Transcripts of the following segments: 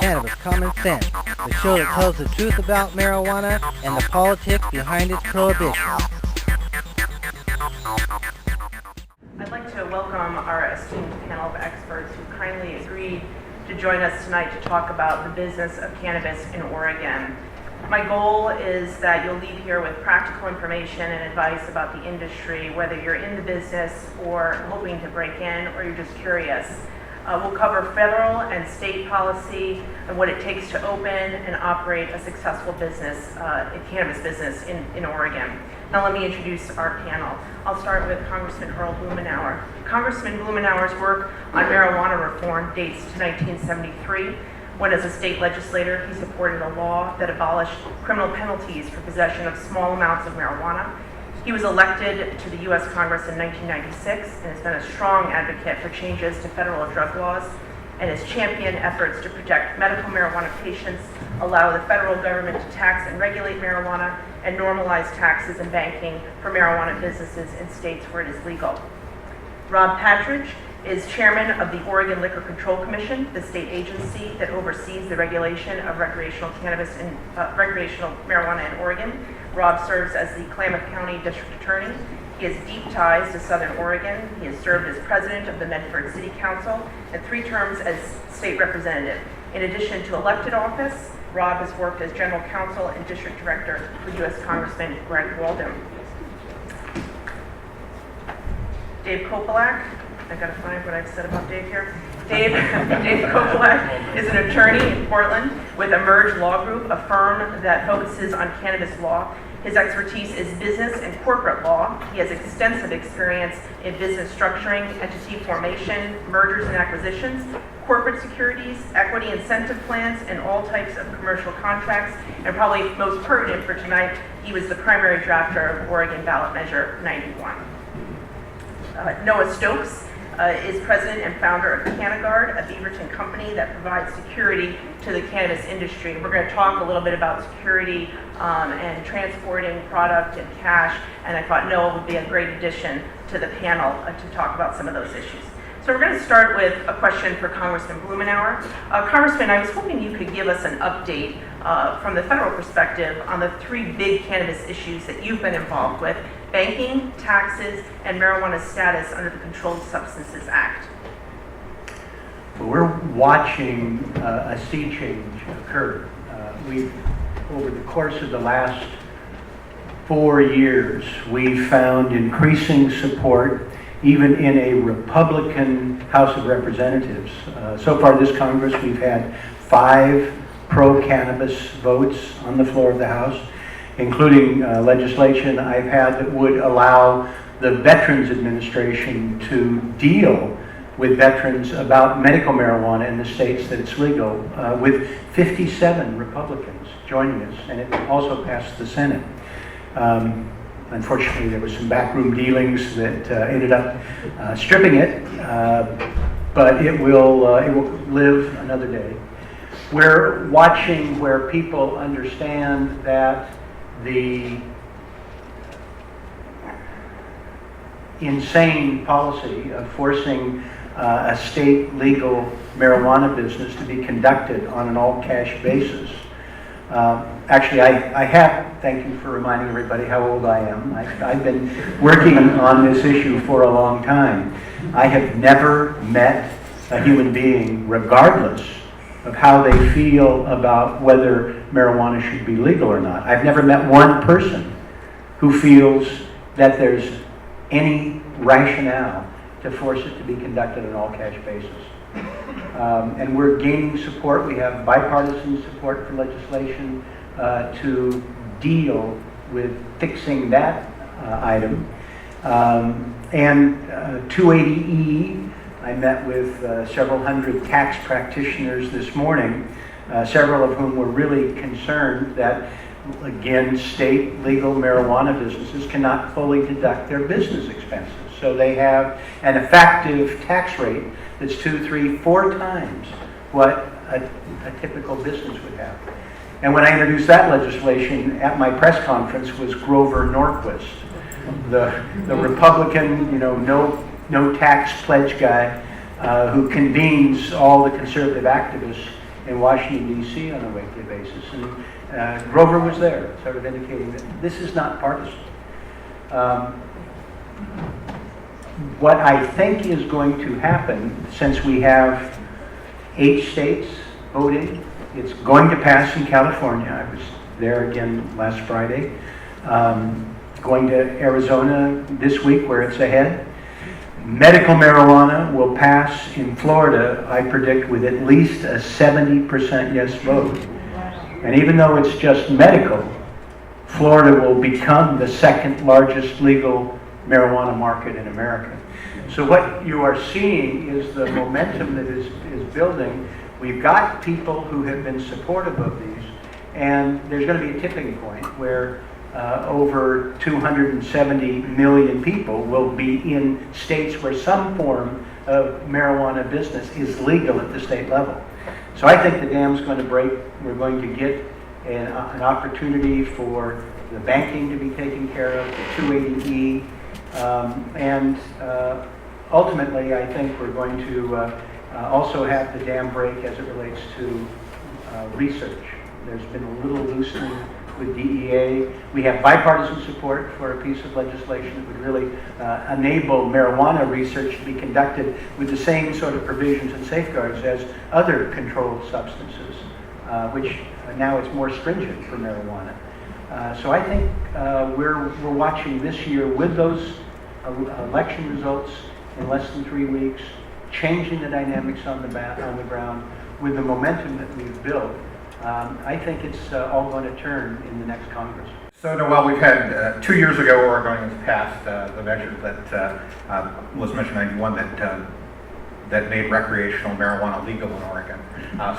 Cannabis Common Sense, the show that tells the truth about marijuana and the politics behind its prohibition. I'd like to welcome our esteemed panel of experts who kindly agreed to join us tonight to talk about the business of cannabis in Oregon. My goal is that you'll leave here with practical information and advice about the industry, whether you're in the business or hoping to break in or you're just curious. We'll cover federal and state policy and what it takes to open and operate a successful business, a cannabis business in Oregon. Now let me introduce our panel. I'll start with Congressman Earl Blumenauer. Congressman Blumenauer's work on marijuana reform dates to 1973, when as a state legislator he supported a law that abolished criminal penalties for possession of small amounts of marijuana. He was elected to the U.S. Congress in 1996 and has been a strong advocate for changes to federal drug laws and has championed efforts to protect medical marijuana patients, allow the federal government to tax and regulate marijuana, and normalize taxes and banking for marijuana businesses in states where it is legal. Rob Patridge is chairman of the Oregon Liquor Control Commission, the state agency that oversees the regulation of recreational cannabis and recreational marijuana in Oregon. Rob serves as the Klamath County District Attorney. He has deep ties to Southern Oregon. He has served as president of the Medford City Council and 3 terms as state representative. In addition to elected office, Rob has worked as general counsel and district director for U.S. Congressman Greg Walden. Dave Kopelak. I gotta find what I've said about Dave here. Dave Kopelak is an attorney in Portland with Emerge Law Group, a firm that focuses on cannabis law. His expertise is business and corporate law. He has extensive experience in business structuring, entity formation, mergers and acquisitions, corporate securities, equity incentive plans, and all types of commercial contracts. And probably most pertinent for tonight, he was the primary drafter of Oregon Ballot Measure 91. Noah Stokes is president and founder of CannaGuard, a Beaverton company that provides security to the cannabis industry. We're going to talk a little bit about security and transporting product and cash, and I thought Noah would be a great addition to the panel to talk about some of those issues. So we're going to start with a question for Congressman Blumenauer. Congressman, I was hoping you could give us an update from the federal perspective on the 3 big cannabis issues that you've been involved with: banking, taxes, and marijuana status under the Controlled Substances Act. Well, we're watching a sea change occur. Over the course of the last 4 years, we've found increasing support even in a Republican House of Representatives. So far this Congress, we've had 5 pro-cannabis votes on the floor of the House, including legislation I've had that would allow the Veterans Administration to deal with veterans about medical marijuana in the states that it's legal, with 57 Republicans joining us, and it also passed the Senate. Unfortunately, there was some backroom dealings that ended up stripping it, but it will live another day. We're watching where people understand that the insane policy of forcing a state legal marijuana business to be conducted on an all-cash basis. Actually, I have, thank you for reminding everybody how old I am. I've been working on this issue for a long time. I have never met a human being, regardless of how they feel about whether marijuana should be legal or not. I've never met one person who feels that there's any rationale to force it to be conducted on an all-cash basis. And we're gaining support. We have bipartisan support for legislation to deal with fixing that item. And 280E, I met with several hundred tax practitioners this morning, several of whom were really concerned that, again, state legal marijuana businesses cannot fully deduct their business expenses. So they have an effective tax rate that's 2, 3, 4 times what a typical business would have. And when I introduced that legislation at my press conference was Grover Norquist, the Republican, no tax pledge guy who convenes all the conservative activists in Washington, D.C. on a weekly basis. And Grover was there, sort of indicating that this is not partisan. What I think is going to happen, since we have 8 states voting, it's going to pass in California. I was there again last Friday. Going to Arizona this week where it's ahead. Medical marijuana will pass in Florida, I predict, with at least a 70% yes vote. And even though it's just medical, Florida will become the second largest legal marijuana market in America. So what you are seeing is the momentum that is building. We've got people who have been supportive of these, and there's going to be a tipping point where over 270 million people will be in states where some form of marijuana business is legal at the state level. So I think the dam's going to break. We're going to get an opportunity for the banking to be taken care of, the 280E, and ultimately I think we're going to also have the dam break as it relates to research. There's been a little loosening with DEA. We have bipartisan support for a piece of legislation that would really enable marijuana research to be conducted with the same sort of provisions and safeguards as other controlled substances, which now it's more stringent for marijuana. So I think we're watching this year with those election results in less than 3 weeks, changing the dynamics on the ground with the momentum that we've built. I think it's all going to turn in the next Congress. So, Noel, we've had 2 years ago, Oregon has passed the measure that was Measure 91 that made recreational marijuana legal in Oregon.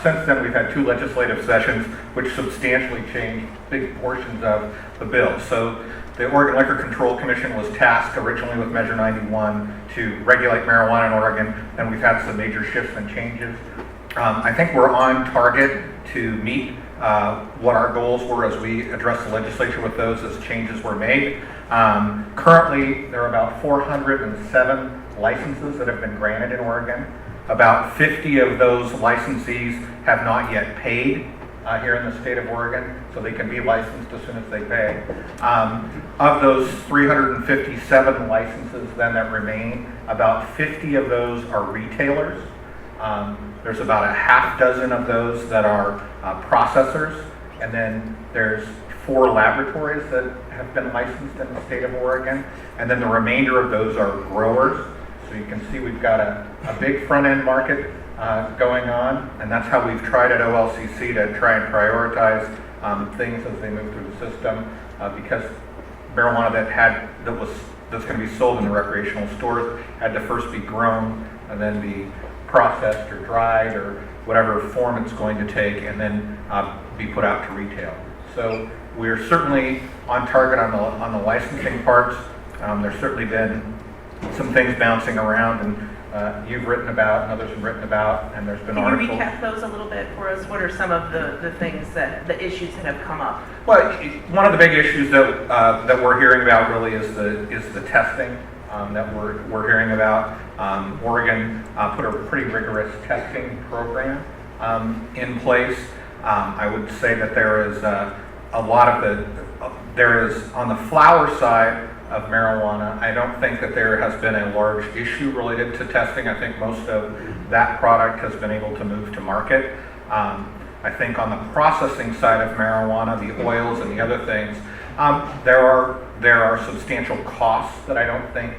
Since then, we've had 2 legislative sessions which substantially changed big portions of the bill. So, the Oregon Liquor Control Commission was tasked originally with Measure 91 to regulate marijuana in Oregon, and we've had some major shifts and changes. I think we're on target to meet what our goals were as we addressed the legislature with those as changes were made. Currently, there are about 407 licenses that have been granted in Oregon. About 50 of those licensees have not yet paid here in the state of Oregon, so they can be licensed as soon as they pay. Of those 357 licenses then that remain, about 50 of those are retailers. There's about a half dozen of those that are processors, and then there's 4 laboratories that have been licensed in the state of Oregon, and then the remainder of those are growers. So you can see we've got a big front-end market going on, and that's how we've tried at OLCC to try and prioritize things as they move through the system, because marijuana that's going to be sold in the recreational stores had to first be grown and then be processed or dried or whatever form it's going to take, and then be put out to retail. So we're certainly on target on the licensing parts. There's certainly been some things bouncing around, and you've written about and others have written about, and there's been articles. Can you recap those a little bit for us? What are some of the things the issues that have come up? Well, one of the big issues that we're hearing about really is the testing that we're hearing about. Oregon put a pretty rigorous testing program in place. I would say that there is there is on the flower side of marijuana, I don't think that there has been a large issue related to testing. I think most of that product has been able to move to market. I think on the processing side of marijuana, the oils and the other things, there are substantial costs that I don't think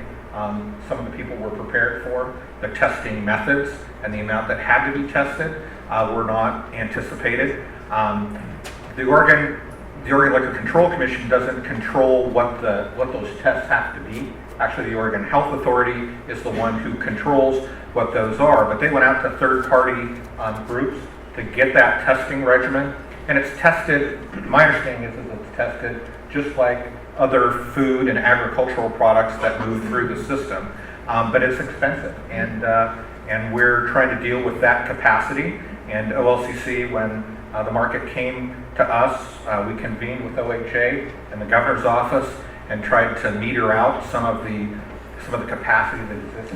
some of the people were prepared for. The testing methods and the amount that had to be tested were not anticipated. The Oregon Liquor Control Commission doesn't control what those tests have to be. Actually, the Oregon Health Authority is the one who controls what those are. But they went out to third-party groups to get that testing regimen, and it's tested. My understanding is it's tested just like other food and agricultural products that move through the system, but it's expensive, and we're trying to deal with that capacity. And OLCC, when the market came to us, we convened with OHA and the governor's office and tried to meter out some of the capacity that exists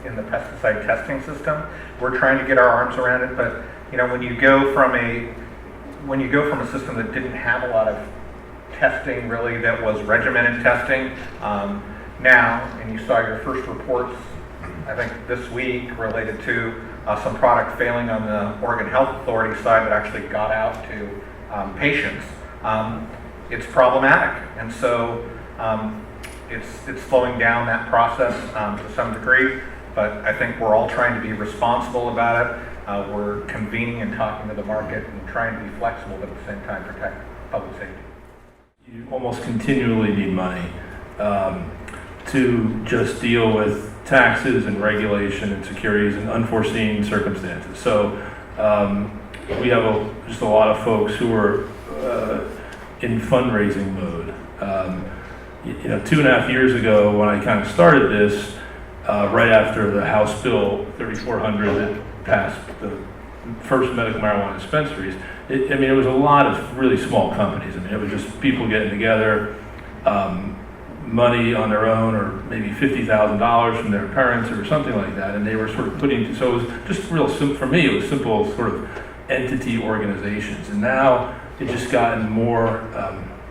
in the pesticide testing system. We're trying to get our arms around it, but you know, when you go from a system that didn't have a lot of testing really, that was regimented testing, now, and you saw your first reports, I think this week, related to some product failing on the Oregon Health Authority side that actually got out to patients. It's problematic, and so it's slowing down that process to some degree. But I think we're all trying to be responsible about it. We're convening and talking to the market and trying to be flexible, but at the same time protect public safety. You almost continually need money to just deal with taxes and regulation and securities and unforeseen circumstances. So we have just a lot of folks who are in fundraising mode. You know, 2.5 years ago when I kind of started this, right after the House Bill 3400 that passed the first medical marijuana dispensaries, it was a lot of really small companies. I mean, it was just people getting together, money on their own, or maybe $50,000 from their parents or something like that, and they were sort of putting, so it was just real simple, for me, it was simple sort of entity organizations, and now it's just gotten more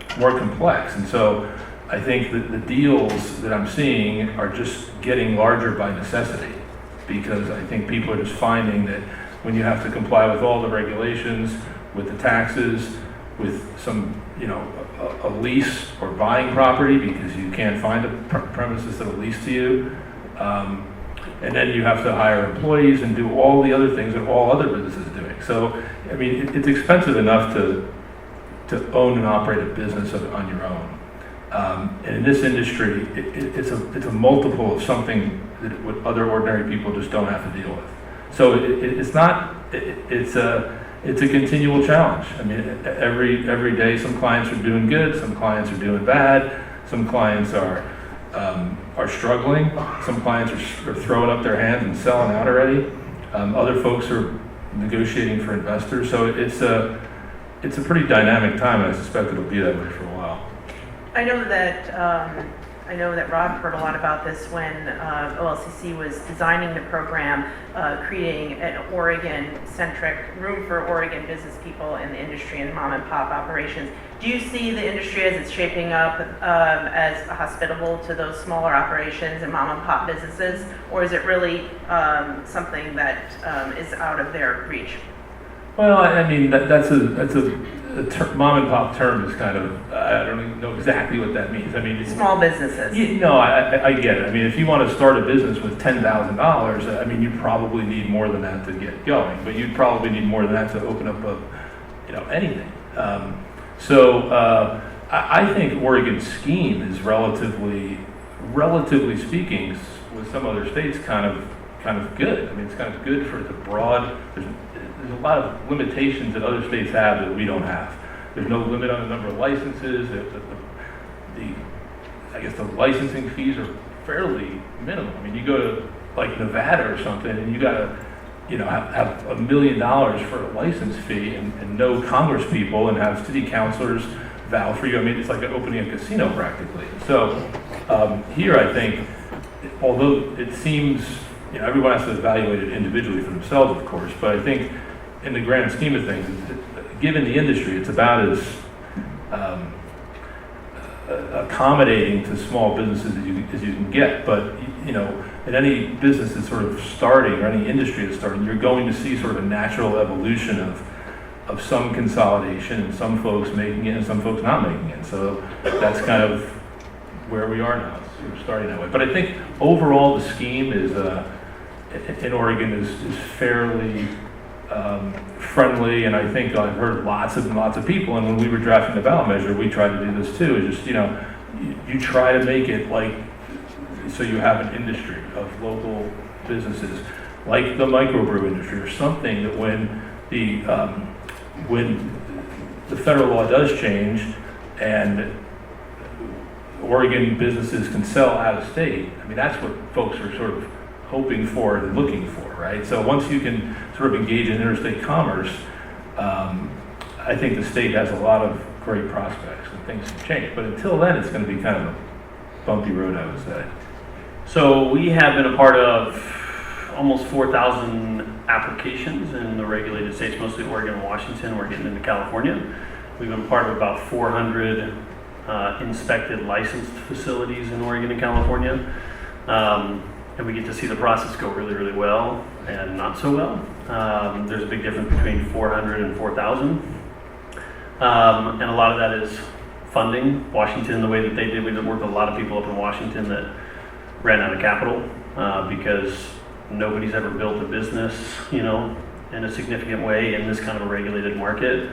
complex, and so I think that the deals that I'm seeing are just getting larger by necessity, because I think people are just finding that when you have to comply with all the regulations, with the taxes, with some, you know, a lease or buying property because you can't find a premises that'll lease to you, and then you have to hire employees and do all the other things that all other businesses are doing. So, I mean, it's expensive enough to own and operate a business on your own. And in this industry, it's a multiple of something that what other ordinary people just don't have to deal with. So it's a continual challenge. I mean, every day some clients are doing good, some clients are doing bad, some clients are struggling, some clients are throwing up their hands and selling out already. Other folks are negotiating for investors. So it's a pretty dynamic time, and I suspect it'll be that way for a while. I know that Rob heard a lot about this when OLCC was designing the program, creating an Oregon-centric room for Oregon business people in the industry and mom and pop operations. Do you see the industry as it's shaping up as hospitable to those smaller operations and mom and pop businesses, or is it really something that is out of their reach? Well, I mean, that's a mom and pop term is kind of, I don't even know exactly what that means. I mean, small businesses. No, I get it. I mean, if you want to start a business with $10,000, I mean, you probably need more than that to get going, but you'd probably need more than that to open up anything. I think Oregon's scheme is relatively speaking, with some other states, kind of good. I mean, it's kind of good for the broad. There's a lot of limitations that other states have that we don't have. There's no limit on the number of licenses. I guess the licensing fees are fairly minimal. I mean, you go to like Nevada or something, and you got to, have $1 million for a license fee and no Congress people and have city councilors vouch for you. I mean, it's like opening a casino practically. So here, I think, although it seems, everyone has to evaluate it individually for themselves, of course, but I think in the grand scheme of things, given the industry, it's about as accommodating to small businesses as you can get. But, in any business that's sort of starting, or any industry that's starting, you're going to see sort of a natural evolution of some consolidation, and some folks making it and some folks not making it. So that's kind of where we are now. So we're starting that way. But I think overall the scheme is in Oregon is fairly friendly, and I think I've heard lots of people, and when we were drafting the ballot measure, we tried to do this too, is just, you try to make it like, so you have an industry of local businesses, like the microbrew industry, or something that when the federal law does change, and Oregon businesses can sell out of state, I mean, that's what folks are sort of hoping for and looking for, right? So once you can sort of engage in interstate commerce, I think the state has a lot of great prospects and things can change. But until then, it's going to be kind of a bumpy road, I would say. So we have been a part of almost 4,000 applications in the regulated states, mostly Oregon and Washington. We're getting into California. We've been part of about 400 inspected licensed facilities in Oregon and California. And we get to see the process go really, really well and not so well. There's a big difference between 400 and 4,000. And a lot of that is funding. Washington, the way that they did, we worked with a lot of people up in Washington that ran out of capital because nobody's ever built a business, in a significant way in this kind of a regulated market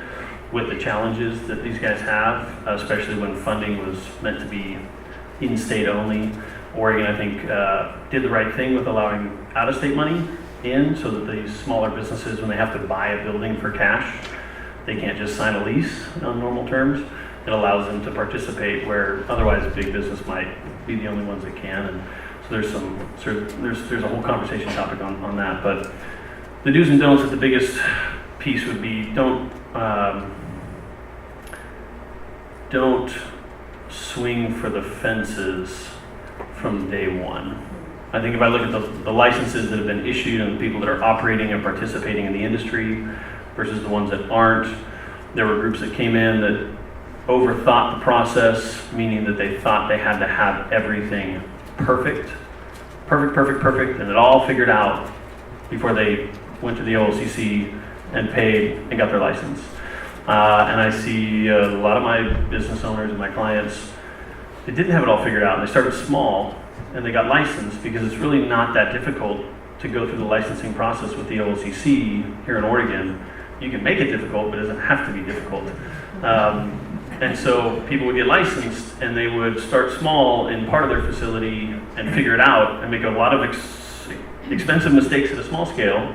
with the challenges that these guys have, especially when funding was meant to be in-state only. Oregon, I think, did the right thing with allowing out-of-state money in so that these smaller businesses, when they have to buy a building for cash, they can't just sign a lease on normal terms. It allows them to participate where otherwise a big business might be the only ones that can. And so there's a whole conversation topic on that. But the do's and don'ts, the biggest piece would be don't swing for the fences from day one. I think if I look at the licenses that have been issued and the people that are operating and participating in the industry versus the ones that aren't, there were groups that came in that overthought the process, meaning that they thought they had to have everything perfect, and it all figured out before they went to the OLCC and paid and got their license. And I see a lot of my business owners and my clients, they didn't have it all figured out. And they started small and they got licensed because it's really not that difficult to go through the licensing process with the OLCC here in Oregon. You can make it difficult, but it doesn't have to be difficult. And so people would get licensed and they would start small in part of their facility and figure it out and make a lot of expensive mistakes at a small scale,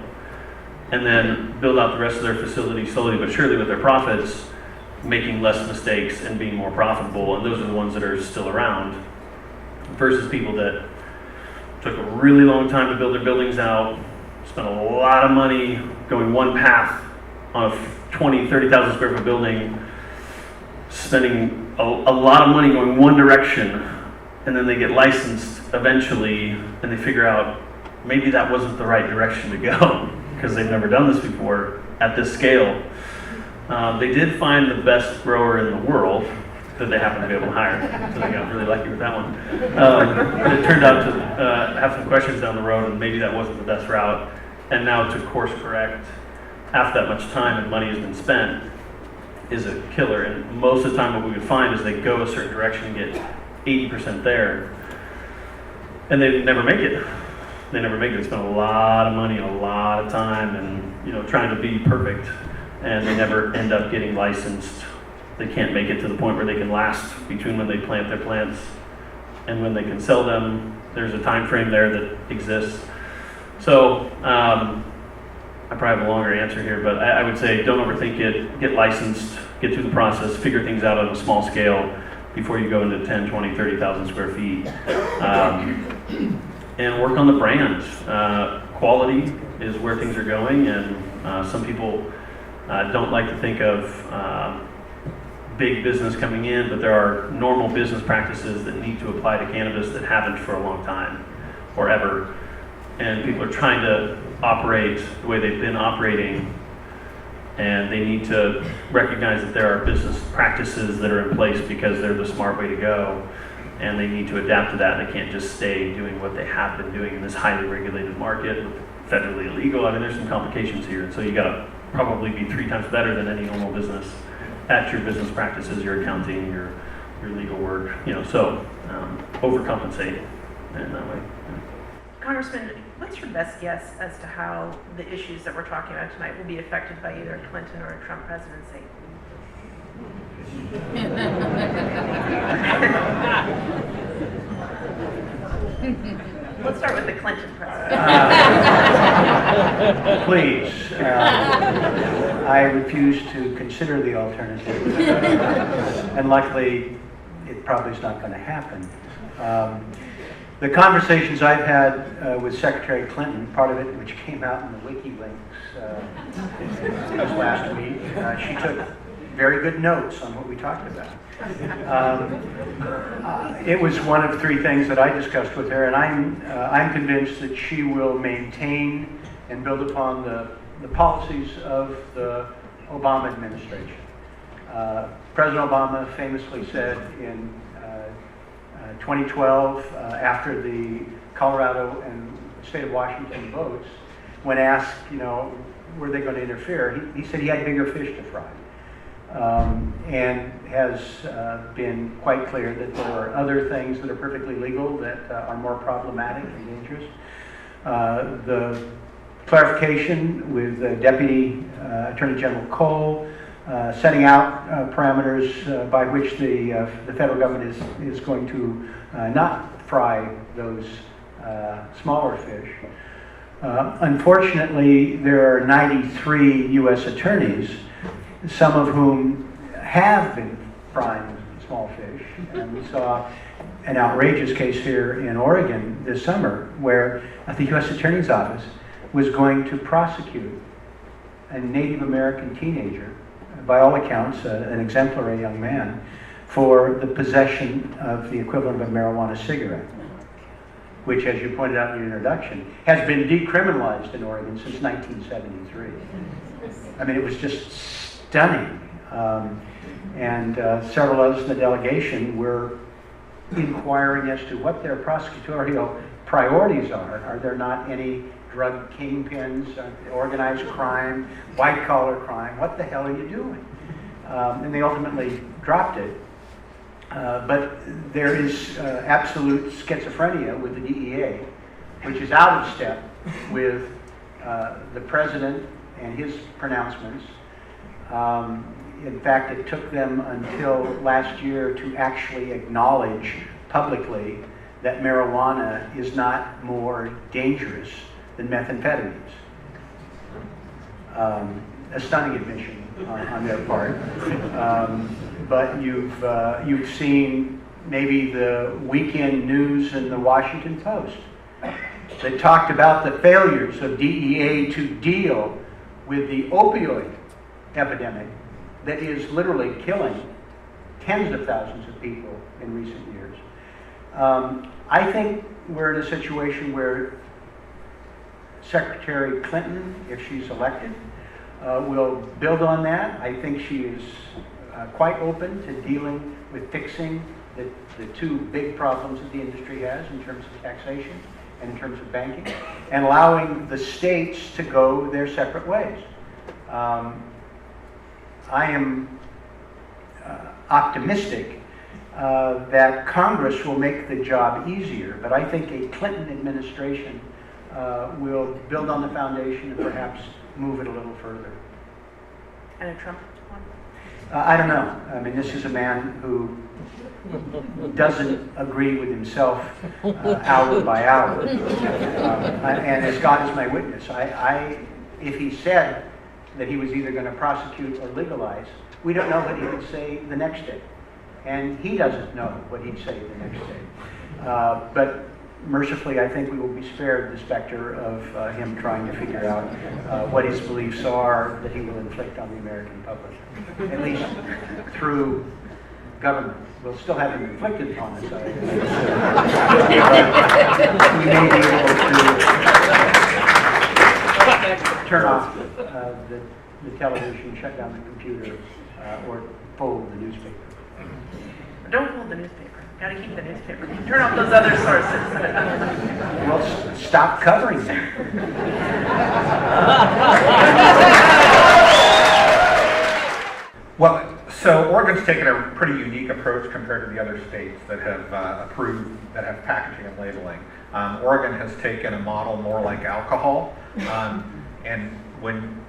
and then build out the rest of their facility slowly but surely with their profits, making less mistakes and being more profitable. And those are the ones that are still around versus people that took a really long time to build their buildings out, spent a lot of money going one path on a 20, 30,000 square foot building, spending a lot of money going one direction, and then they get licensed eventually and they figure out maybe that wasn't the right direction to go because they've never done this before at this scale. They did find the best grower in the world that they happened to be able to hire, so they got really lucky with that one. But it turned out to have some questions down the road, and maybe that wasn't the best route. And now to course correct after that much time and money has been spent is a killer. And most of the time what we would find is they go a certain direction and get 80% there, and they never make it. They never make it. They spend a lot of money and a lot of time and trying to be perfect, and they never end up getting licensed. They can't make it to the point where they can last between when they plant their plants and when they can sell them. There's a time frame there that exists. So I probably have a longer answer here, but I would say don't overthink it. Get licensed, get through the process, figure things out on a small scale before you go into 10, 20, 30,000 square feet. And work on the brand. Quality is where things are going, and some people don't like to think of big business coming in, but there are normal business practices that need to apply to cannabis that haven't for a long time or ever. And people are trying to operate the way they've been operating, and they need to recognize that there are business practices that are in place because they're the smart way to go, and they need to adapt to that. They can't just stay doing what they have been doing in this highly regulated market, federally illegal. I mean, there's some complications here, and so you gotta probably be 3 times better than any normal business at your business practices, your accounting, your legal work, so overcompensate in that way. Congressman, what's your best guess as to how the issues that we're talking about tonight will be affected by either a Clinton or a Trump presidency? Let's start with the Clinton presidency. Please. I refuse to consider the alternative. And luckily, it probably is not going to happen. The conversations I've had with Secretary Clinton, part of it which came out in the WikiLeaks this last week, she took very good notes on what we talked about. It was one of 3 things that I discussed with her, and I'm convinced that she will maintain and build upon the policies of the Obama administration. President Obama famously said in 2012, after the Colorado and state of Washington votes, when asked, were they going to interfere, he said he had bigger fish to fry. And has been quite clear that there are other things that are perfectly legal that are more problematic and dangerous. The clarification with Deputy Attorney General Cole setting out parameters by which the federal government is going to not fry those smaller fish. Unfortunately, there are 93 U.S. attorneys, some of whom have been frying small fish. And we saw an outrageous case here in Oregon this summer where the U.S. Attorney's Office was going to prosecute a Native American teenager, by all accounts an exemplary young man, for the possession of the equivalent of a marijuana cigarette, which, as you pointed out in your introduction, has been decriminalized in Oregon since 1973. I mean, it was just stunning. And several others in the delegation were inquiring as to what their prosecutorial priorities are. Are there not any drug kingpins, organized crime, white-collar crime? What the hell are you doing? And they ultimately dropped it. But there is absolute schizophrenia with the DEA, which is out of step with the president and his pronouncements. In fact, it took them until last year to actually acknowledge publicly that marijuana is not more dangerous than methamphetamines. A stunning admission on their part. But you've seen maybe the weekend news in the Washington Post that talked about the failures of DEA to deal with the opioid epidemic that is literally killing tens of thousands of people in recent years. I think we're in a situation where Secretary Clinton, if she's elected, will build on that. I think she is quite open to dealing with fixing the two big problems that the industry has in terms of taxation and in terms of banking, and allowing the states to go their separate ways. I am optimistic that Congress will make the job easier, but I think a Clinton administration will build on the foundation and perhaps move it a little further. And a Trump one? I don't know. I mean, this is a man who doesn't agree with himself hour by hour. And as God is my witness, if he said that he was either going to prosecute or legalize, we don't know what he would say the next day. And he doesn't know what he'd say the next day. But mercifully, I think we will be spared the specter of him trying to figure out what his beliefs are that he will inflict on the American public, at least through government. We'll still have him inflicted upon us, but we may be able to turn off the television, shut down the computer, or fold the newspaper. Don't hold the newspaper. Got to keep the newspaper. Turn off those other sources. Well, stop covering them. Well, so Oregon's taken a pretty unique approach compared to the other states that have approved, that have packaging and labeling. Oregon has taken a model more like alcohol, and when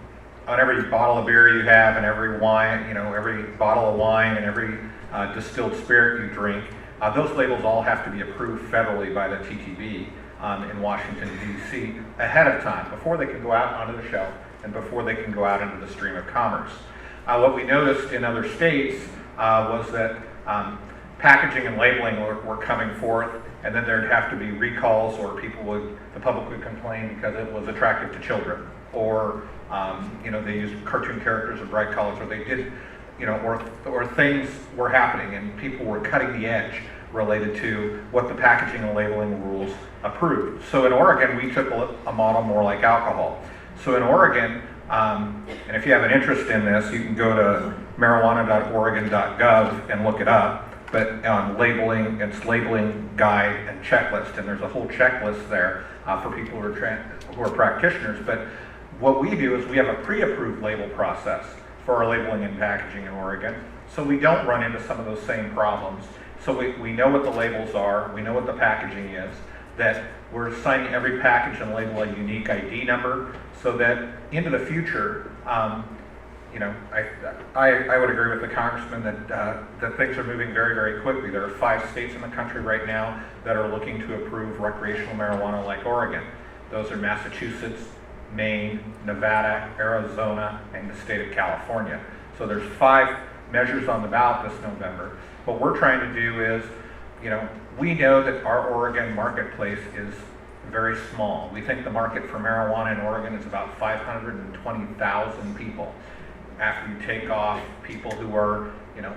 on every bottle of beer you have, and every wine, every bottle of wine, and every distilled spirit you drink, those labels all have to be approved federally by the TTB in Washington, D.C. ahead of time, before they can go out onto the shelf and before they can go out into the stream of commerce. What we noticed in other states was that packaging and labeling were coming forth, and then there'd have to be recalls, or the public would complain because it was attractive to children, or they used cartoon characters or bright colors, or they did, or things were happening and people were cutting the edge related to what the packaging and labeling rules approved. So in Oregon, we took a model more like alcohol. So in Oregon, and if you have an interest in this, you can go to marijuana.oregon.gov and look it up. But on labeling, it's labeling guide and checklist, and there's a whole checklist there for people who are practitioners. But what we do is we have a pre-approved label process for our labeling and packaging in Oregon, so we don't run into some of those same problems. So we know what the labels are, we know what the packaging is, that we're assigning every package and label a unique ID number, so that into the future, you know, I would agree with the congressman that things are moving very, very quickly. There are 5 states in the country right now that are looking to approve recreational marijuana like Oregon. Those are Massachusetts, Maine, Nevada, Arizona, and the state of California. So there's 5 measures on the ballot this November. What we're trying to do is, you know, we know that our Oregon marketplace is very small. We think the market for marijuana in Oregon is about 520,000 people. After you take off people who are, you know,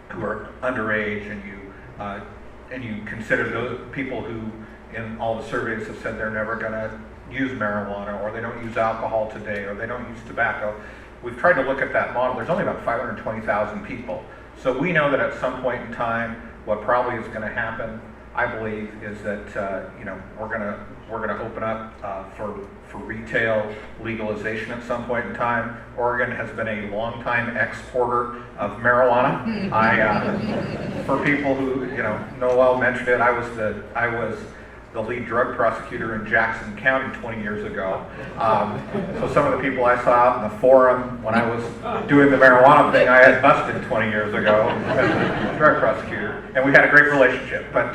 who are underage, and you consider those people who, in all the surveys, have said they're never going to use marijuana, or they don't use alcohol today, or they don't use tobacco. We've tried to look at that model. There's only about 520,000 people. So we know that at some point in time, what probably is going to happen, I believe, is that you know, we're going to open up for retail legalization at some point in time. Oregon has been a long-time exporter of marijuana. For people who, you know, Noel mentioned it, I was the lead drug prosecutor in Jackson County 20 years ago. So some of the people I saw out in the forum when I was doing the marijuana thing, I had busted 20 years ago as a drug prosecutor, and we had a great relationship. But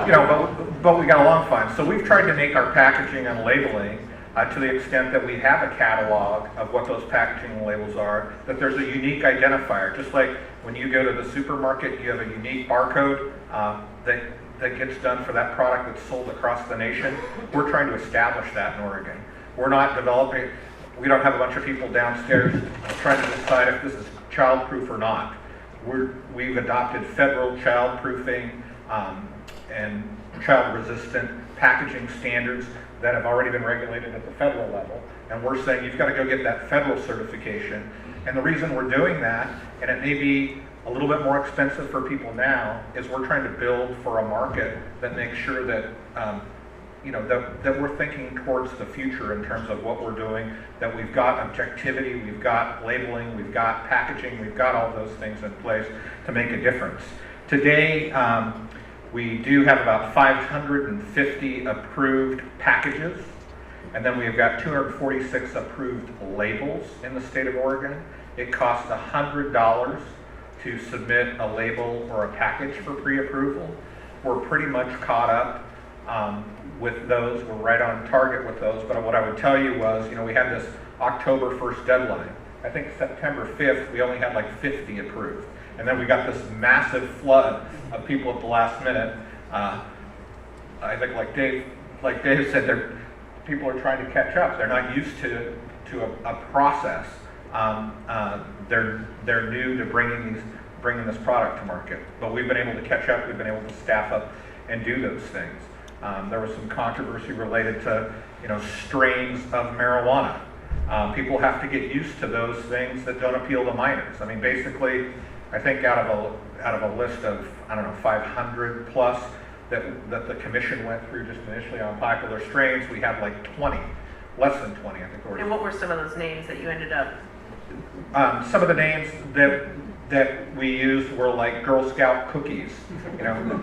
you know, but we got along fine. So we've tried to make our packaging and labeling to the extent that we have a catalog of what those packaging and labels are, that there's a unique identifier. Just like when you go to the supermarket, you have a unique barcode that gets done for that product that's sold across the nation. We're trying to establish that in Oregon. We're not developing, we don't have a bunch of people downstairs trying to decide if this is child-proof or not. We've adopted federal child-proofing and child-resistant packaging standards that have already been regulated at the federal level. And we're saying you've got to go get that federal certification. And the reason we're doing that, and it may be a little bit more expensive for people now, is we're trying to build for a market that makes sure that you know, that we're thinking towards the future in terms of what we're doing, that we've got objectivity, we've got labeling, we've got packaging, we've got all those things in place to make a difference. Today, we do have about 550 approved packages, and then we've got 246 approved labels in the state of Oregon. It costs $100 to submit a label or a package for pre-approval. We're pretty much caught up with those. We're right on target with those. But what I would tell you was, you know, we had this October 1st deadline. I think September 5th, we only had like 50 approved. And then we got this massive flood of people at the last minute. I think like Dave said, people are trying to catch up. They're not used to a process. They're new to bringing this product to market. But we've been able to catch up. We've been able to staff up and do those things. There was some controversy related to, you know, strains of marijuana. People have to get used to those things that don't appeal to minors. I mean, basically, I think out of a list of, I don't know, 500 plus that the commission went through just initially on popular strains, we had like 20, less than 20, I think. And what were some of those names that you ended up? Some of the names that we used were like Girl Scout cookies, you know,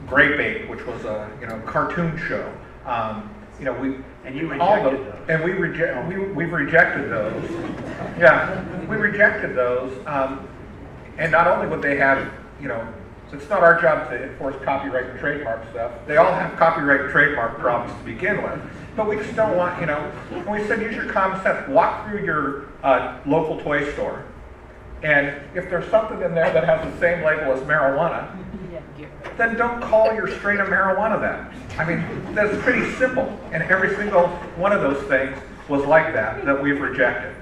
Grape Ape, which was a, you know, cartoon show. You know, we've rejected those. Yeah, we rejected those. And not only would they have, you know, it's not our job to enforce copyright and trademark stuff. They all have copyright and trademark problems to begin with. But we just don't want, you know, when we said use your common sense, walk through your local toy store. And if there's something in there that has the same label as marijuana, then don't call your strain of marijuana that. I mean, that's pretty simple. And every single one of those things was like that we've rejected.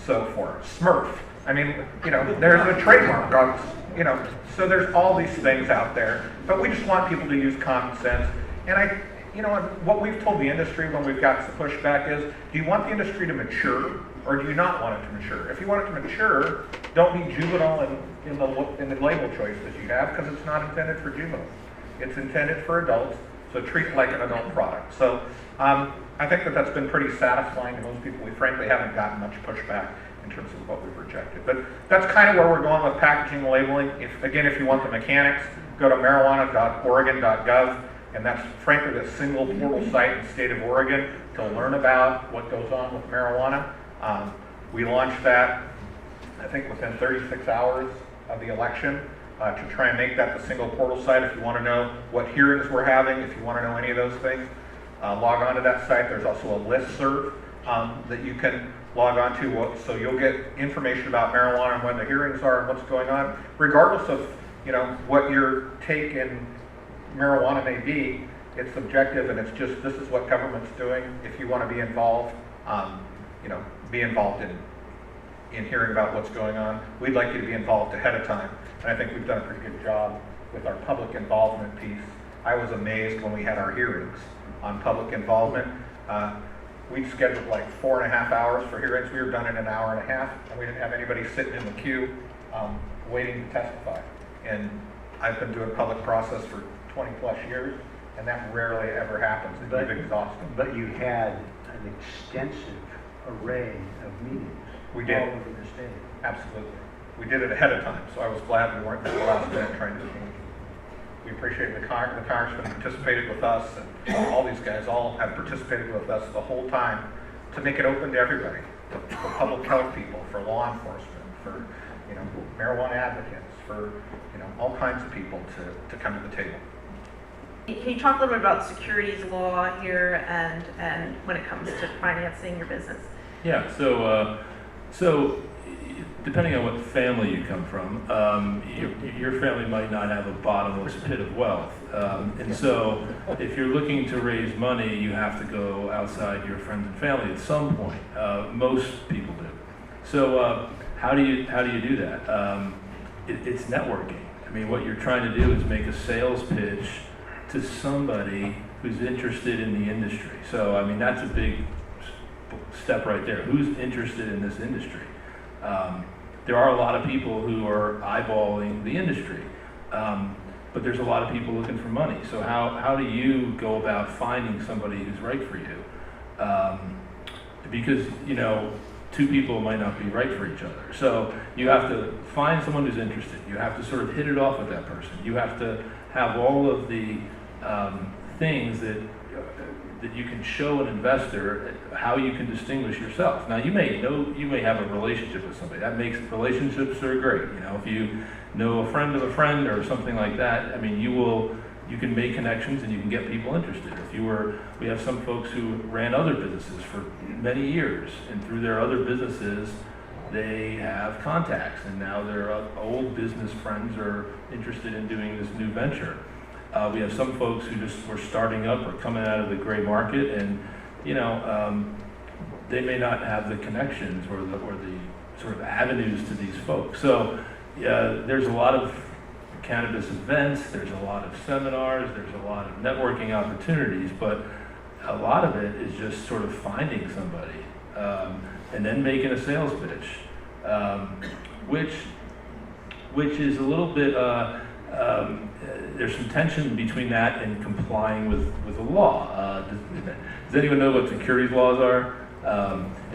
So for Smurf, I mean, you know, there's a trademark So there's all these things out there, but we just want people to use common sense. And what we've told the industry when we've got some pushback is, do you want the industry to mature, or do you not want it to mature? If you want it to mature, don't be juvenile in the label choices you have, because it's not intended for juveniles. It's intended for adults, so treat it like an adult product. So I think that's been pretty satisfying to most people. We frankly haven't gotten much pushback in terms of what we've rejected. But that's kind of where we're going with packaging and labeling. If you want the mechanics, go to marijuana.oregon.gov, and that's frankly the single portal site in the state of Oregon to learn about what goes on with marijuana. We launched that, I think, within 36 hours of the election to try and make that the single portal site. If you want to know what hearings we're having, if you want to know any of those things, log on to that site. There's also a listserv that you can log on to, so you'll get information about marijuana and when the hearings are and what's going on, regardless of what your take in marijuana may be. It's subjective, and it's just, this is what government's doing. If you want to be involved, be involved in hearing about what's going on. We'd like you to be involved ahead of time, and I think we've done a pretty good job with our public involvement piece. I was amazed when we had our hearings on public involvement. We scheduled like 4.5 hours for hearings. We were done in an hour and a half, and we didn't have anybody sitting in the queue waiting to testify. And I've been doing public process for 20 plus years, and that rarely ever happens. It's exhausting. But you had an extensive array of meetings. We did. All over the state. Absolutely. We did it ahead of time, so I was glad we weren't at the last minute trying to. We appreciate the congressman participated with us, and all these guys all have participated with us the whole time to make it open to everybody, for public health people, for law enforcement, for marijuana advocates, for all kinds of people to come to the table. Can you talk a little bit about securities law here and when it comes to financing your business? Yeah, so depending on what family you come from, your family might not have a bottomless pit of wealth. And so if you're looking to raise money, you have to go outside your friends and family at some point. Most people do. So how do you do that? It's networking. I mean, what you're trying to do is make a sales pitch to somebody who's interested in the industry. So, I mean, that's a big step right there. Who's interested in this industry? There are a lot of people who are eyeballing the industry, but there's a lot of people looking for money. So how do you go about finding somebody who's right for you? Because, two people might not be right for each other. So you have to find someone who's interested. You have to sort of hit it off with that person. You have to have all of the things that you can show an investor how you can distinguish yourself. Now you may have a relationship with somebody. That makes relationships are great. If you know a friend of a friend or something like that, I mean, you can make connections and you can get people interested. We have some folks who ran other businesses for many years, and through their other businesses, they have contacts, and now their old business friends are interested in doing this new venture. We have some folks who just were starting up or coming out of the gray market, and they may not have the connections or the sort of avenues to these folks. So there's a lot of cannabis events, there's a lot of seminars, there's a lot of networking opportunities, but a lot of it is just sort of finding somebody and then making a sales pitch, which is a little bit, there's some tension between that and complying with the law. Does anyone know what securities laws are?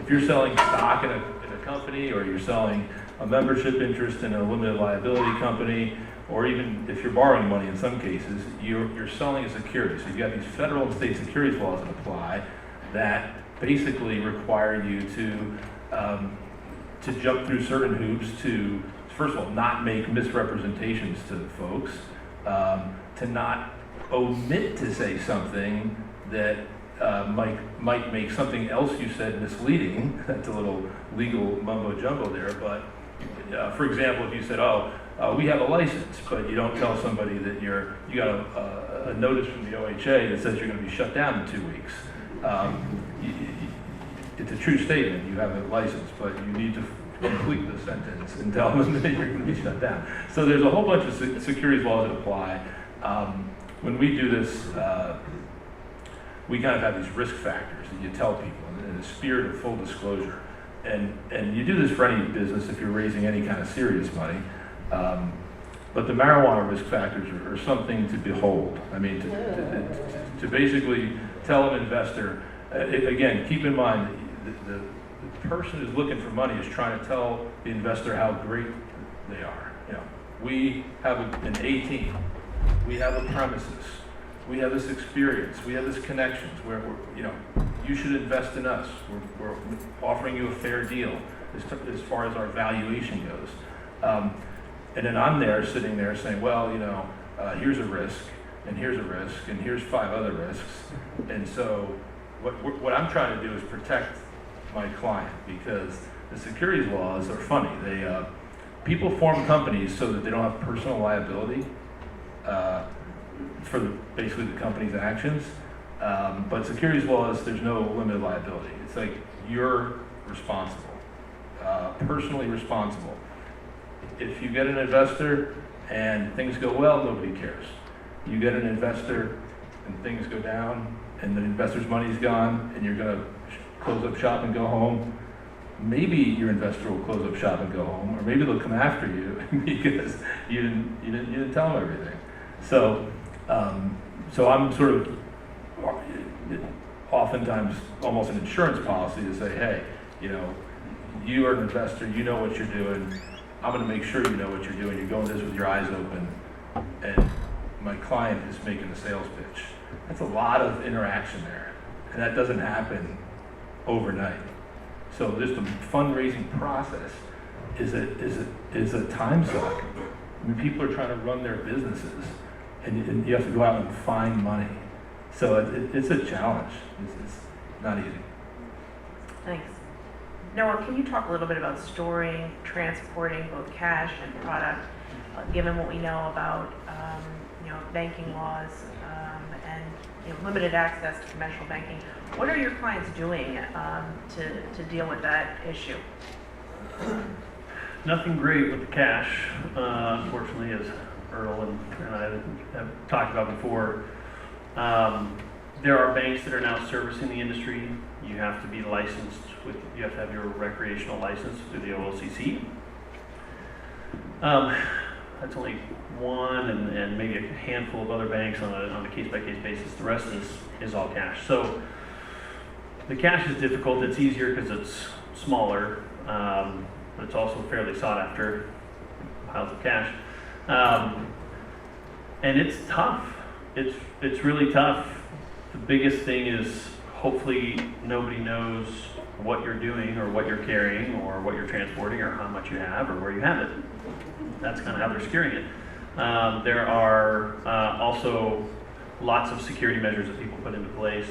If you're selling stock in a company, or you're selling a membership interest in a limited liability company, or even if you're borrowing money in some cases, you're selling a security. So you've got these federal and state securities laws that apply that basically require you to jump through certain hoops to, first of all, not make misrepresentations to folks, to not omit to say something that might make something else you said misleading. That's a little legal mumbo jumbo there, but for example, if you said, we have a license, but you don't tell somebody that you got a notice from the OHA that says you're going to be shut down in 2 weeks. It's a true statement, you have a license, but you need to complete the sentence and tell them that you're going to be shut down. So there's a whole bunch of securities laws that apply. When we do this, we kind of have these risk factors that you tell people in the spirit of full disclosure. And you do this for any business if you're raising any kind of serious money. But the marijuana risk factors are something to behold. I mean, to basically tell an investor, again, keep in mind, the person who's looking for money is trying to tell the investor how great they are. You know, we have an A team, we have a premises, we have this experience, we have this connections where you should invest in us. We're offering you a fair deal as far as our valuation goes. And then I'm there, sitting there saying, well, here's a risk, and here's a risk, and here's 5 other risks. And so what I'm trying to do is protect my client, because the securities laws are funny. People form companies so that they don't have personal liability for basically the company's actions. But securities laws, there's no limited liability. It's like you're responsible, personally responsible. If you get an investor and things go well, nobody cares. You get an investor and things go down and the investor's money's gone and you're going to close up shop and go home, maybe your investor will close up shop and go home, or maybe they'll come after you because you didn't tell them everything. So I'm sort of oftentimes almost an insurance policy to say, hey, you are an investor, you know what you're doing. I'm going to make sure you know what you're doing. You're going this with your eyes open, and my client is making the sales pitch. That's a lot of interaction there, and that doesn't happen overnight. So just the fundraising process is a time suck. I mean, people are trying to run their businesses, and you have to go out and find money. So it's a challenge. It's not easy. Thanks. Noah, can you talk a little bit about storing, transporting both cash and product, given what we know about banking laws and limited access to conventional banking? What are your clients doing to deal with that issue? Nothing great with the cash, unfortunately, as Earl and I have talked about before. There are banks that are now servicing the industry. You have to be licensed you have to have your recreational license through the OLCC. That's only one and maybe a handful of other banks on a case-by-case basis. The rest is all cash. So the cash is difficult. It's easier because it's smaller, but it's also fairly sought after, piles of cash. And it's tough. It's really tough. The biggest thing is hopefully nobody knows what you're doing or what you're carrying or what you're transporting or how much you have or where you have it. That's kind of how they're securing it. There are also lots of security measures that people put into place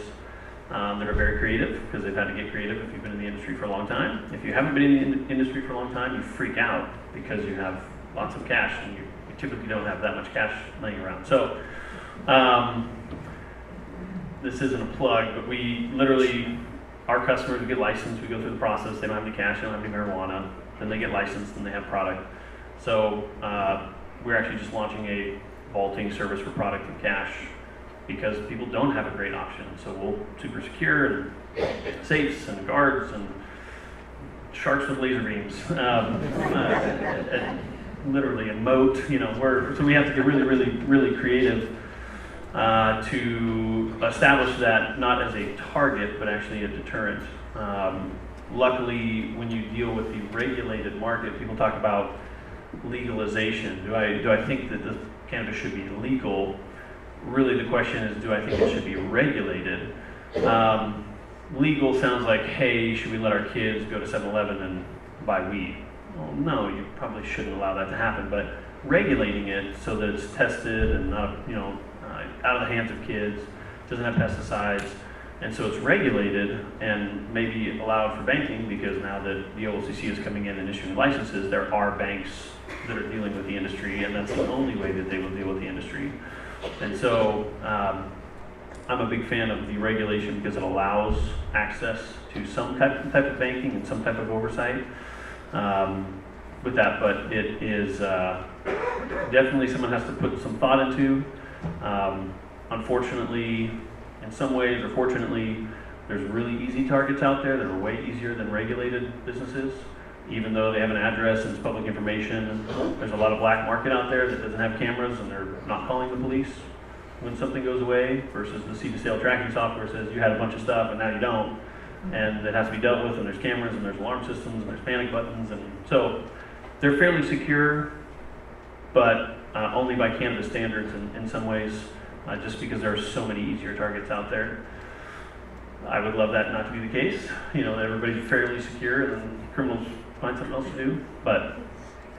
that are very creative, because they've had to get creative if you've been in the industry for a long time. If you haven't been in the industry for a long time, you freak out because you have lots of cash and you typically don't have that much cash laying around. So this isn't a plug, but we literally, our customers get licensed, we go through the process, they don't have any cash, they don't have any marijuana, then they get licensed and they have product. So we're actually just launching a vaulting service for product and cash because people don't have a great option. So we'll super secure and safes and guards and sharks with laser beams, literally, and moat, so we have to get really, really, really creative to establish that not as a target, but actually a deterrent. Luckily, when you deal with the regulated market, people talk about legalization. Do I think that the cannabis should be legal? Really, the question is, do I think it should be regulated? Legal sounds like, hey, should we let our kids go to 7-Eleven and buy weed? Well, no, you probably shouldn't allow that to happen. But regulating it so that it's tested and not, out of the hands of kids, doesn't have pesticides, and so it's regulated and maybe allowed for banking, because now that the OLCC is coming in and issuing licenses, there are banks that are dealing with the industry, and that's the only way that they will deal with the industry. And so I'm a big fan of the regulation because it allows access to some type of banking and some type of oversight. with that, but it is definitely someone has to put some thought into. Unfortunately, in some ways, or fortunately, there's really easy targets out there that are way easier than regulated businesses. Even though they have an address and it's public information, there's a lot of black market out there that doesn't have cameras and they're not calling the police when something goes away, versus the seed-to-sale tracking software says you had a bunch of stuff and now you don't, and it has to be dealt with, and there's cameras and there's alarm systems and there's panic buttons, and so they're fairly secure, but only by cannabis standards in some ways, just because there are so many easier targets out there. I would love that not to be the case, that everybody's fairly secure and then criminals find something else to do, but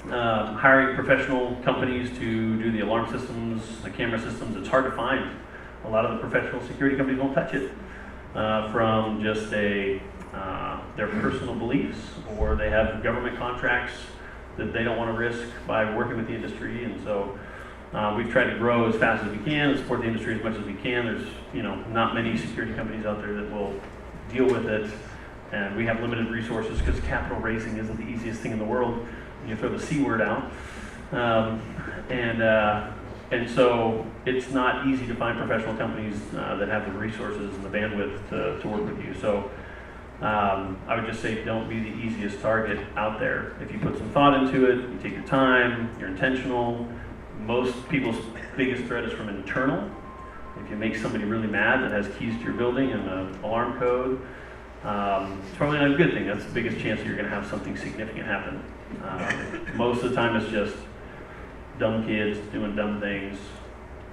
hiring professional companies to do the alarm systems, the camera systems, it's hard to find. A lot of the professional security companies won't touch it from just their personal beliefs, or they have government contracts that they don't want to risk by working with the industry, and so we've tried to grow as fast as we can and support the industry as much as we can. There's not many security companies out there that will deal with it, and we have limited resources because capital raising isn't the easiest thing in the world when you throw the C word out. And so it's not easy to find professional companies that have the resources and the bandwidth to work with you. So I would just say don't be the easiest target out there. If you put some thought into it, you take your time, you're intentional. Most people's biggest threat is from internal. If you make somebody really mad that has keys to your building and an alarm code, it's probably not a good thing. That's the biggest chance you're going to have something significant happen. Most of the time it's just dumb kids doing dumb things,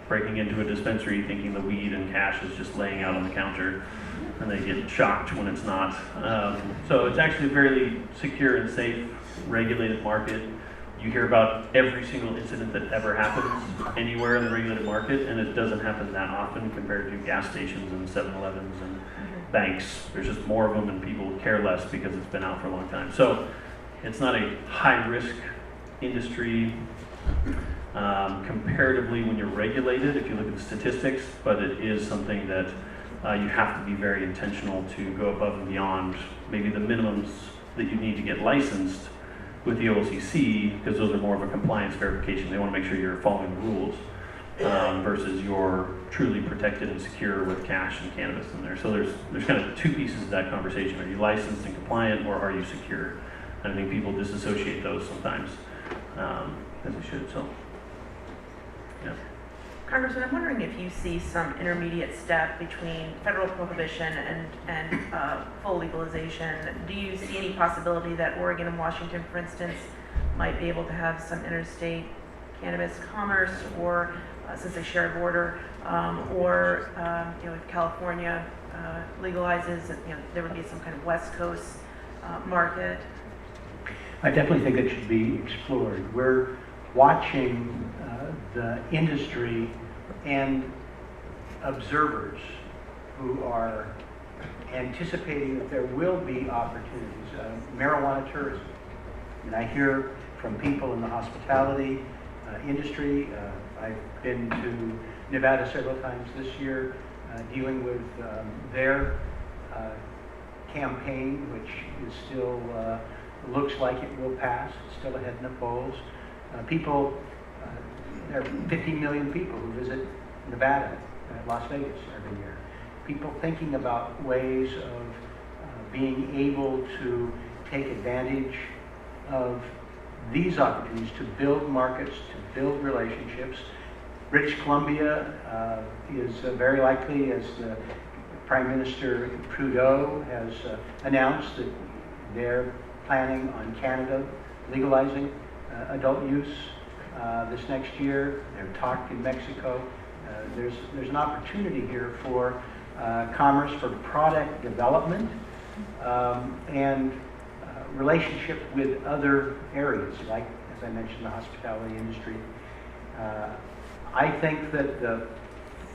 breaking into a dispensary thinking the weed and cash is just laying out on the counter, and they get shocked when it's not. So it's actually a fairly secure and safe, regulated market. You hear about every single incident that ever happens anywhere in the regulated market, and it doesn't happen that often compared to gas stations and 7-Elevens and banks. There's just more of them, and people care less because it's been out for a long time. So it's not a high-risk industry comparatively when you're regulated, if you look at the statistics, but it is something that you have to be very intentional to go above and beyond maybe the minimums that you need to get licensed with the OLCC, because those are more of a compliance verification. They want to make sure you're following the rules versus you're truly protected and secure with cash and cannabis in there. So there's kind of two pieces of that conversation. Are you licensed and compliant, or are you secure? And I think people disassociate those sometimes, as they should. So, yeah. Congressman, I'm wondering if you see some intermediate step between federal prohibition and full legalization. Do you see any possibility that Oregon and Washington, for instance, might be able to have some interstate cannabis commerce, or since they share a border, or if California legalizes, there would be some kind of West Coast market? I definitely think it should be explored. We're watching the industry and observers who are anticipating that there will be opportunities. Marijuana tourism. And I hear from people in the hospitality industry. I've been to Nevada several times this year, dealing with their campaign, which is still looks like it will pass. It's still ahead in the polls. There are 50 million people who visit Nevada, Las Vegas every year. People thinking about ways of being able to take advantage of these opportunities to build markets, to build relationships. British Columbia is very likely, as the Prime Minister Trudeau has announced, that they're planning on Canada legalizing adult use this next year. They're talked in Mexico. There's an opportunity here for commerce, for product development, and relationship with other areas, like, as I mentioned, the hospitality industry. I think that the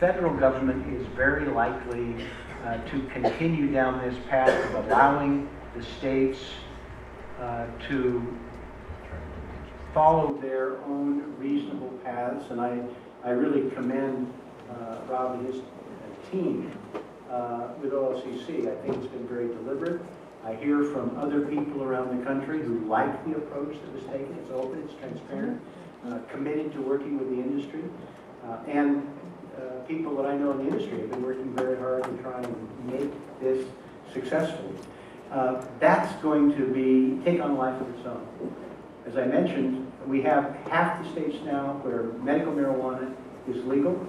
federal government is very likely to continue down this path of allowing the states to follow their own reasonable paths, and I really commend Rob and his team with OLCC. I think it's been very deliberate. I hear from other people around the country who like the approach that was taken. It's open, it's transparent, committed to working with the industry. And people that I know in the industry have been working very hard to try and make this successful. That's going to take on a life of its own. As I mentioned, we have half the states now where medical marijuana is legal,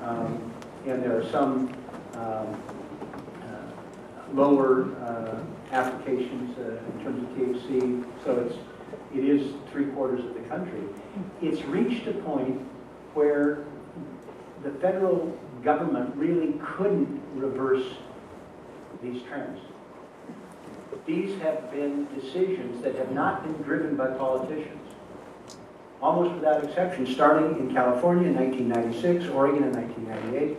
and there are some lower applications in terms of THC, so it is 3/4 of the country. It's reached a point where the federal government really couldn't reverse these trends. These have been decisions that have not been driven by politicians, almost without exception, starting in California in 1996, Oregon in 1998.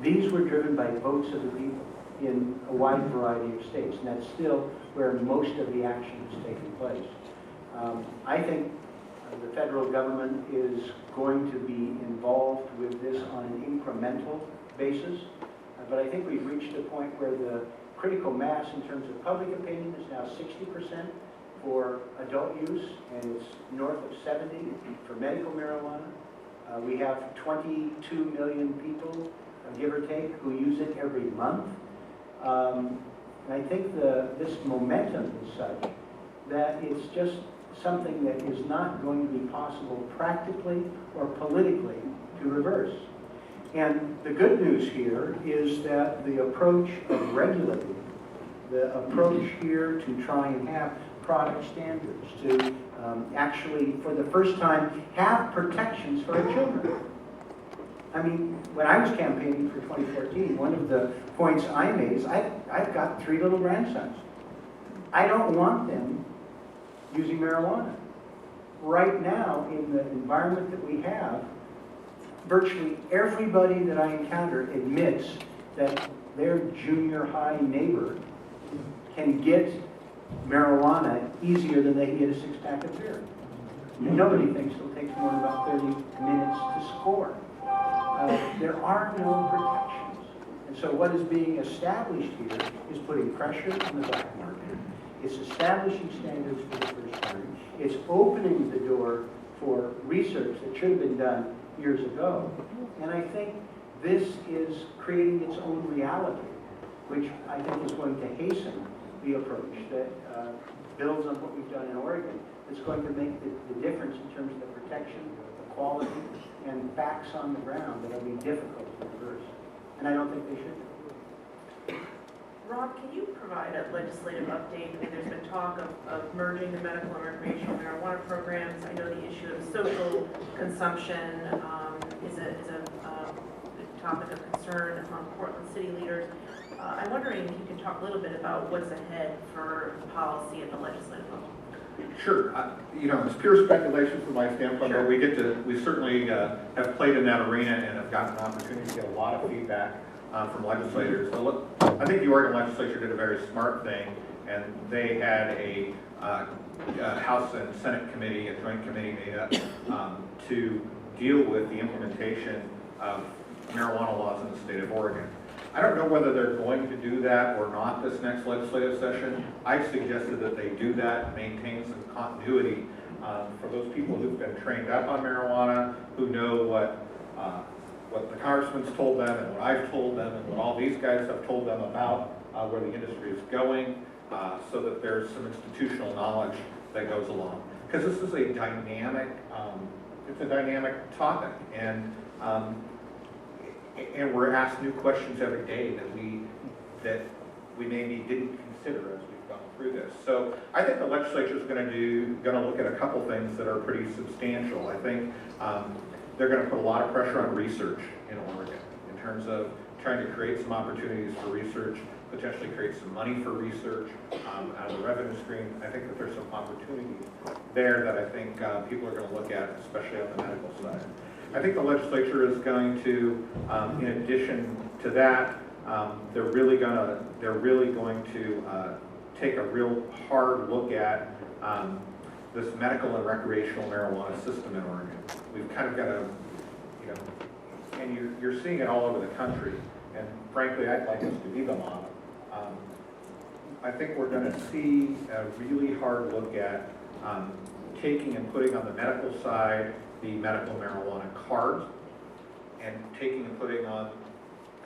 These were driven by votes of the people in a wide variety of states, and that's still where most of the action is taking place. I think the federal government is going to be involved with this on an incremental basis, but I think we've reached a point where the critical mass in terms of public opinion is now 60% for adult use, and it's north of 70 for medical marijuana. We have 22 million people, give or take, who use it every month. And I think this momentum is such that it's just something that is not going to be possible practically or politically to reverse. And the good news here is that the approach of regulating, the approach here to try and have product standards, to actually, for the first time, have protections for our children. I mean, when I was campaigning for 2014, one of the points I made is I've got 3 little grandsons. I don't want them using marijuana. Right now, in the environment that we have, virtually everybody that I encounter admits that their junior high neighbor can get marijuana easier than they can get a 6-pack of beer. Nobody thinks it takes more than about 30 minutes to score. There are no protections. And so what is being established here is putting pressure on the black market. It's establishing standards for the first time. It's opening the door for research that should have been done years ago. And I think this is creating its own reality, which I think is going to hasten the approach that builds on what we've done in Oregon. It's going to make the difference in terms of the protection, the quality, and facts on the ground that will be difficult to reverse. And I don't think they should. Rob, can you provide a legislative update? I mean, there's been talk of merging the medical and recreational marijuana programs. I know the issue of social consumption is a topic of concern among Portland city leaders. I'm wondering if you can talk a little bit about what's ahead for policy at the legislative level. Sure. It's pure speculation from my standpoint, Sure. but we certainly have played in that arena and have gotten an opportunity to get a lot of feedback from legislators. So look, I think the Oregon legislature did a very smart thing, and they had a House and Senate committee, a joint committee made up to deal with the implementation of marijuana laws in the state of Oregon. I don't know whether they're going to do that or not this next legislative session. I suggested that they do that, maintain some continuity for those people who've been trained up on marijuana, who know what the congressman's told them and what I've told them and what all these guys have told them about where the industry is going, so that there's some institutional knowledge that goes along. Because this is a dynamic, topic, and we're asked new questions every day that we maybe didn't consider as we've gone through this. So I think the legislature is going to look at a couple things that are pretty substantial. I think they're going to put a lot of pressure on research in Oregon in terms of trying to create some opportunities for research, potentially create some money for research out of the revenue stream. I think that there's some opportunities there that I think people are going to look at, especially on the medical side. I think the legislature is going to, in addition to that, they're really going to take a real hard look at this medical and recreational marijuana system in Oregon. We've kind of got to, and you're seeing it all over the country. And frankly, I'd like us to be the model. I think we're going to see a really hard look at taking and putting on the medical side the medical marijuana card, and taking and putting on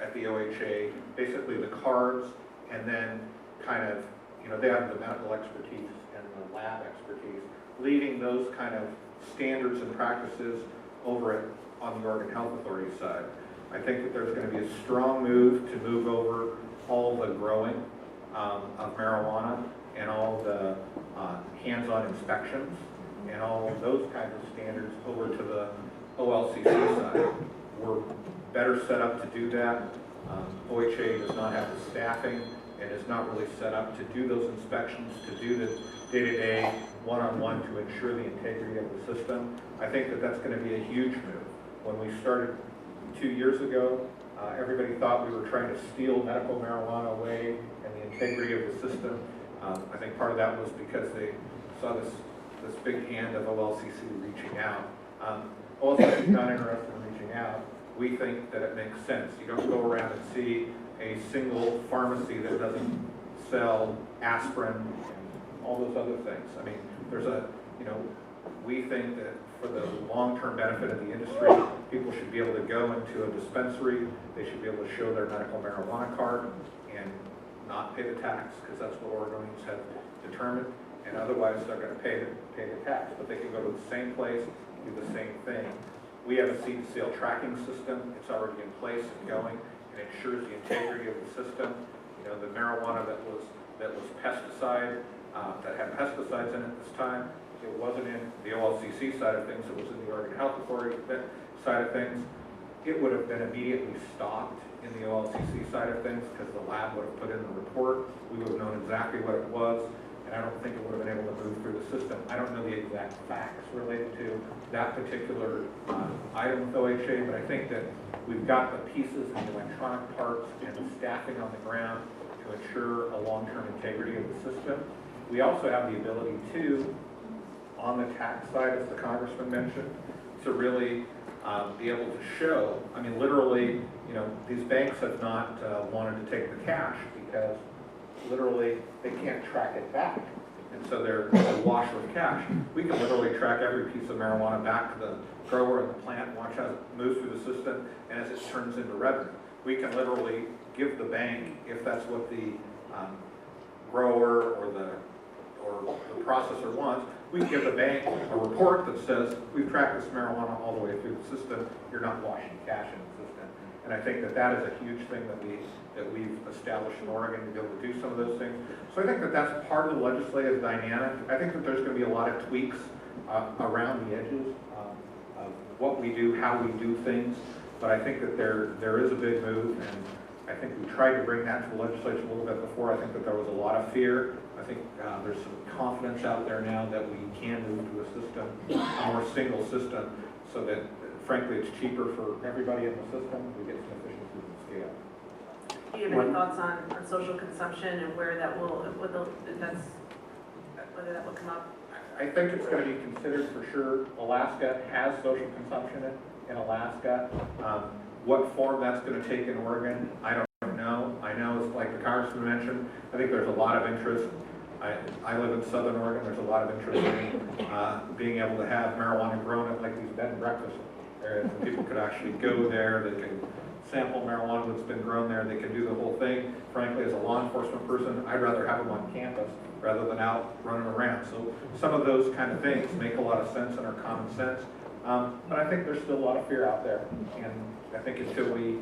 at the OHA basically the cards, and then kind of, they have the medical expertise and the lab expertise, leaving those kind of standards and practices over on the Oregon Health Authority side. I think that there's going to be a strong move to move over all the growing of marijuana and all the hands-on inspections and all of those kinds of standards over to the OLCC side. We're better set up to do that. OHA does not have the staffing and is not really set up to do those inspections, to do the day-to-day, one-on-one to ensure the integrity of the system. I think that that's going to be a huge move. When we started 2 years ago, everybody thought we were trying to steal medical marijuana away and the integrity of the system. I think part of that was because they saw this big hand of OLCC reaching out. OLCC is not interested in reaching out. We think that it makes sense. You don't go around and see a single pharmacy that doesn't sell aspirin and all those other things. I mean, there's we think that for the long-term benefit of the industry, people should be able to go into a dispensary, they should be able to show their medical marijuana card and not pay the tax, because that's what Oregonians have determined, and otherwise they're going to pay the tax, but they can go to the same place, do the same thing. We have a seed sale tracking system. It's already in place and going, and ensures the integrity of the system. The marijuana that was pesticide, that had pesticides in it this time, it wasn't in the OLCC side of things, it was in the Oregon Health Authority side of things. It would have been immediately stopped in the OLCC side of things because the lab would have put in the report. We would have known exactly what it was, and I don't think it would have been able to move through the system. I don't know the exact facts related to that particular item with OHA, but I think that we've got the pieces and the electronic parts and the staffing on the ground to ensure a long-term integrity of the system. We also have the ability to, on the tax side, as the Congressman mentioned, to really be able to show, I mean, literally, these banks have not wanted to take the cash because literally they can't track it back. And so they're awash with cash. We can literally track every piece of marijuana back to the grower and the plant, watch how it moves through the system, and as it turns into revenue. We can literally give the bank, if that's what the grower or the processor wants, we can give the bank a report that says, we've tracked this marijuana all the way through the system, you're not washing cash in the system. And I think that that is a huge thing that we've established in Oregon to be able to do some of those things. So I think that that's part of the legislative dynamic. I think that there's going to be a lot of tweaks around the edges of what we do, how we do things. But I think that there is a big move, and I think we tried to bring that to the legislature a little bit before. I think that there was a lot of fear. I think there's some confidence out there now that we can move to a system, a more single system, so that frankly it's cheaper for everybody in the system. We get some efficiencies and scale. Do you have any thoughts on social consumption and where that will, whether that will come up? I think it's going to be considered for sure. Alaska has social consumption in Alaska. What form that's going to take in Oregon, I don't know. I know it's like the Congressman mentioned, I think there's a lot of interest. I live in Southern Oregon, there's a lot of interest in being able to have marijuana grown at like these bed and breakfast areas. People could actually go there, they can sample marijuana that's been grown there, they can do the whole thing. Frankly, as a law enforcement person, I'd rather have them on campus rather than out running around. So some of those kind of things make a lot of sense and are common sense. But I think there's still a lot of fear out there. And I think until we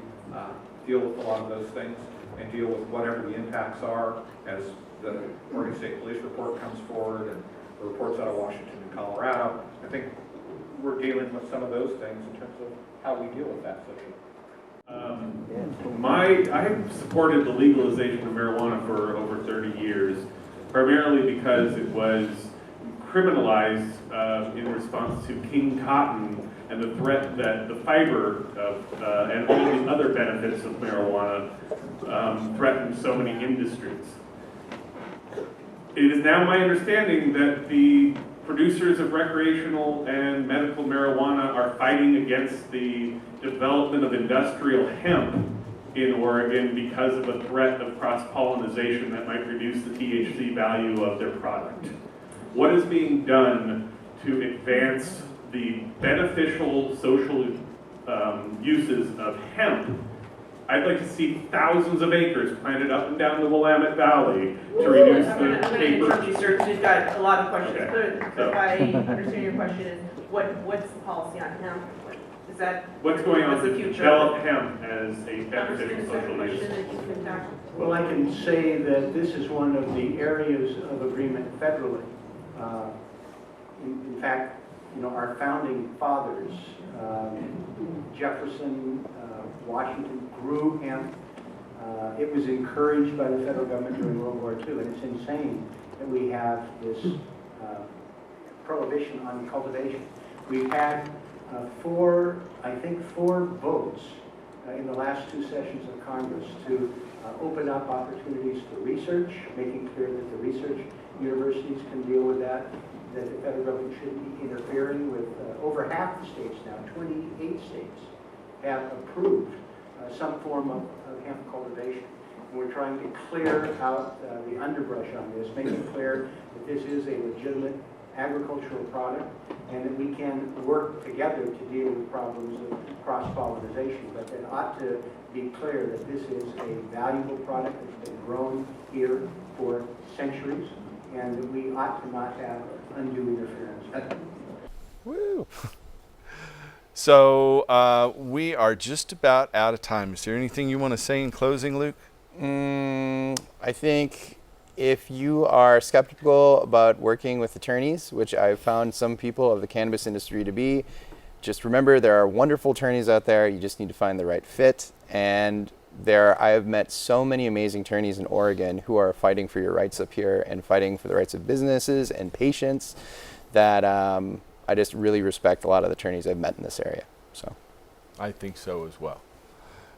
deal with a lot of those things and deal with whatever the impacts are as the Oregon State Police report comes forward and the reports out of Washington and Colorado, I think we're dealing with some of those things in terms of how we deal with that socially. I have supported the legalization of marijuana for over 30 years, primarily because it was criminalized in response to King Cotton and the threat that the fiber and all the other benefits of marijuana threatened so many industries. It is now my understanding that the producers of recreational and medical marijuana are fighting against the development of industrial hemp in Oregon because of a threat of cross-pollination that might reduce the THC value of their product. What is being done to advance the beneficial social uses of hemp? I'd like to see thousands of acres planted up and down the Willamette Valley to reduce I'm going the to paper. interrupt you, sir, because we've got a lot of questions. Okay. But if I understand your question is, what's the policy on hemp? Is that What's going on what's the to future? develop hemp as a Understand beneficial the second social question use? that you can tackle? Well, I can say that this is one of the areas of agreement federally. In fact, you know, our founding fathers, Jefferson, Washington, grew hemp. It was encouraged by the federal government during World War II, and it's insane that we have this prohibition on cultivation. We've had four votes in the last two sessions of Congress to open up opportunities for research, making clear that the research universities can deal with that the federal government shouldn't be interfering with over half the states now, 28 states have approved some form of hemp cultivation. And we're trying to clear out the underbrush on this, making clear that this is a legitimate agricultural product and that we can work together to deal with problems of cross-pollination. But it ought to be clear that this is a valuable product that's been grown here for centuries and that we ought to not have undue interference. Woo! So we are just about out of time. Is there anything you want to say in closing, Luke? I think if you are skeptical about working with attorneys, which I've found some people of the cannabis industry to be, just remember there are wonderful attorneys out there. You just need to find the right fit. And I have met so many amazing attorneys in Oregon who are fighting for your rights up here and fighting for the rights of businesses and patients that I just really respect a lot of the attorneys I've met in this area. So, I think so as well.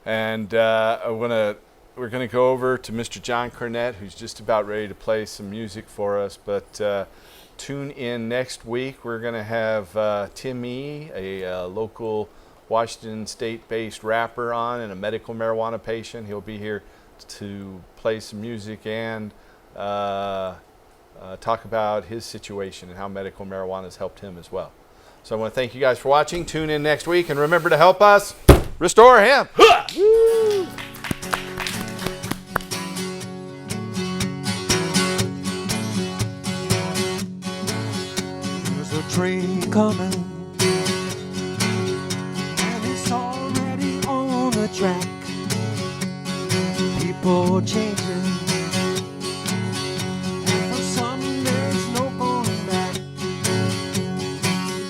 And we're gonna go over to Mr. John Cornett, who's just about ready to play some music for us. But tune in next week. We're gonna have Tim E., a local Washington State-based rapper on and a medical marijuana patient. He'll be here to play some music and talk about his situation and how medical marijuana has helped him as well. So I want to thank you guys for watching. Tune in next week and remember to help us restore hemp. Woo! There's a train coming, and it's already on the track. People changing, and for some there's no going back.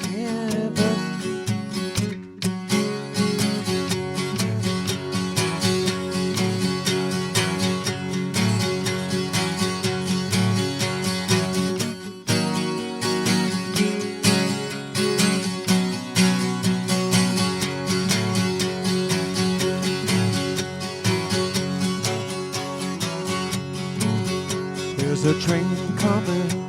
Cannabis. There's a train coming,